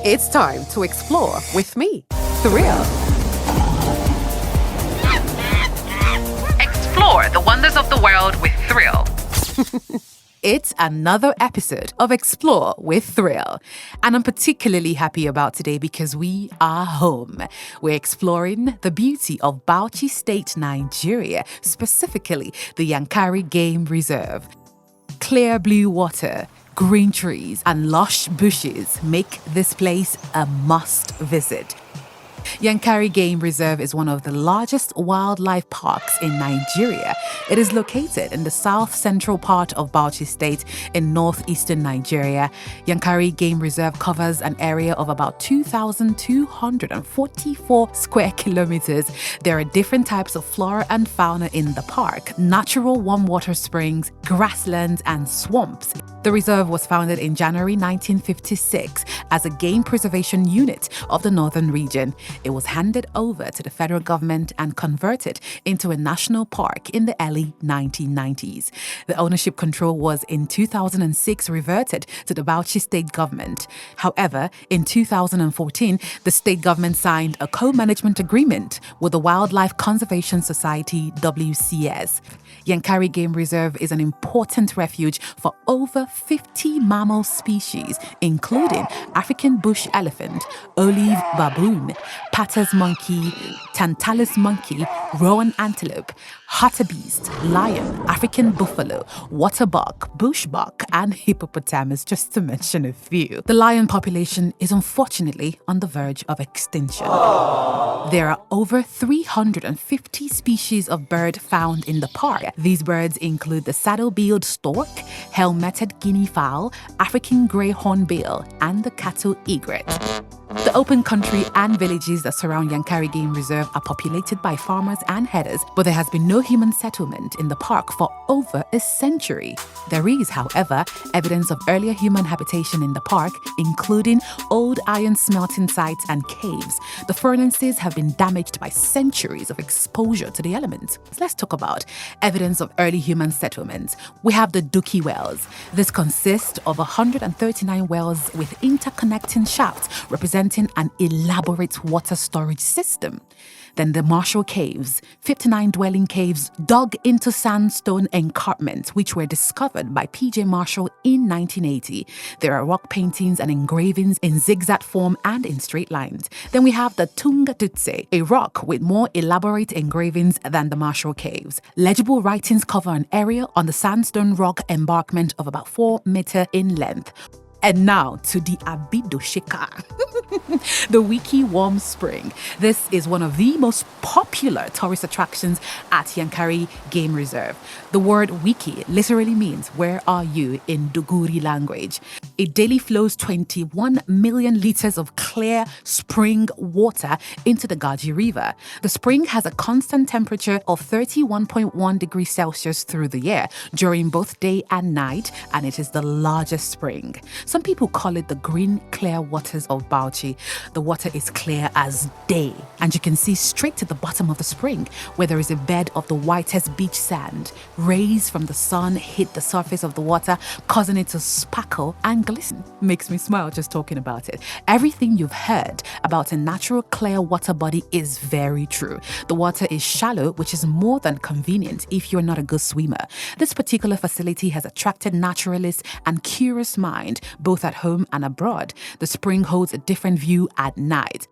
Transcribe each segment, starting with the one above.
It's time to explore with me, Thrill. Explore the wonders of the world with Thrill. It's another episode of Explore with Thrill. And I'm particularly happy about today because we are home. We're exploring the beauty of Bauchi State, Nigeria, specifically the Yankari Game Reserve. Clear blue water, green trees, and lush bushes make this place a must visit. Yankari Game Reserve is one of the largest wildlife parks in Nigeria. It is located in the south-central part of Bauchi State in northeastern Nigeria. Yankari Game Reserve covers an area of about 2,244 square kilometers. There are different types of flora and fauna in the park: natural warm water springs, grasslands, and swamps. The reserve was founded in January 1956 as a game preservation unit of the northern region. It was handed over to the federal government and converted into a national park in the early 1990s. The ownership control was in 2006 reverted to the Bauchi state government. However, in 2014, the state government signed a co-management agreement with the Wildlife Conservation Society, WCS. Yankari Game Reserve is an important refuge for over 50 mammal species, including African bush elephant, olive baboon, Patter's monkey, Tantalus monkey, rowan antelope, hartebeest, lion, African buffalo, waterbuck, bushbuck, and hippopotamus, just to mention a few. The lion population is unfortunately on the verge of extinction. There are over 350 species of bird found in the park. These birds include the saddle-billed stork, helmeted guinea fowl, African grey hornbill, and the cattle egret. The open country and villages that surround Yankari Game Reserve are populated by farmers and herders, but there has been no human settlement in the park for over a century. There is, however, evidence of earlier human habitation in the park, including old iron smelting sites and caves. The furnaces have been damaged by centuries of exposure to the elements. Let's talk about evidence of early human settlements. We have the Duki wells. This consists of 139 wells with interconnecting shafts representing an elaborate water storage system. Then the Marshall Caves, 59 dwelling caves dug into sandstone encampments, which were discovered by P.J. Marshall in 1980. There are rock paintings and engravings in zigzag form and in straight lines. Then we have the Tunga Tutse, a rock with more elaborate engravings than the Marshall Caves. Legible writings cover an area on the sandstone rock embankment of about 4 meters in length. And now to the Abido Sheka, the Wiki Warm Spring. This is one of the most popular tourist attractions at Yankari Game Reserve. The word wiki literally means "where are you" in Duguri language. It daily flows 21 million liters of clear spring water into the Gaji River. The spring has a constant temperature of 31.1 degrees Celsius through the year, during both day and night, and it is the largest spring. Some people call it the green clear waters of Bauchi. The water is clear as day, and you can see straight to the bottom of the spring, where there is a bed of the whitest beach sand. Rays from the sun hit the surface of the water, causing it to sparkle and glisten. Makes me smile just talking about it. Everything you've heard about a natural clear water body is very true. The water is shallow, which is more than convenient if you're not a good swimmer. This particular facility has attracted naturalists and curious minds, both at home and abroad. The spring holds a different view at night.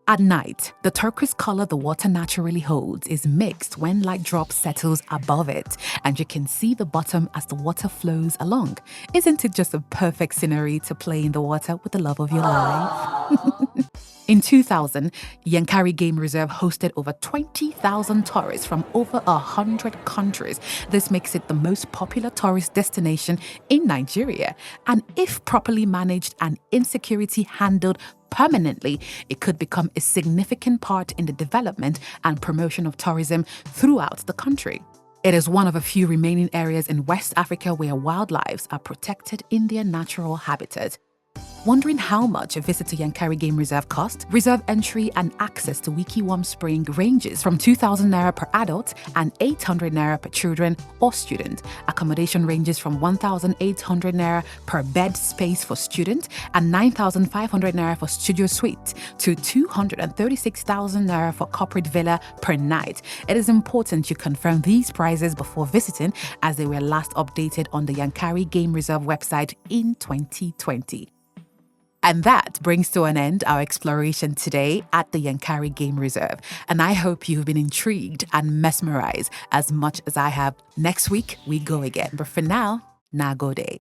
At night, the turquoise color the water naturally holds is mixed when light drop settles above it, and you can see the bottom as the water flows along. Isn't it just a perfect scenery to play in the water with the love of your life? In 2000, Yankari Game Reserve hosted over 20,000 tourists from over 100 countries. This makes it the most popular tourist destination in Nigeria. And if properly managed and insecurity handled permanently, it could become a significant part in the development and promotion of tourism throughout the country. It is one of a few remaining areas in West Africa where wildlife are protected in their natural habitat. Wondering how much a visit to Yankari Game Reserve costs? Reserve entry and access to Wiki Warm Spring ranges from 2,000 naira per adult and 800 naira per children or student. Accommodation ranges from 1,800 naira per bed space for student and 9,500 naira for studio suite to 236,000 naira for corporate villa per night. It is important you confirm these prices before visiting, as they were last updated on the Yankari Game Reserve website in 2020. And that brings to an end our exploration today at the Yankari Game Reserve. And I hope you've been intrigued and mesmerized as much as I have. Next week, we go again. But for now, Nagode.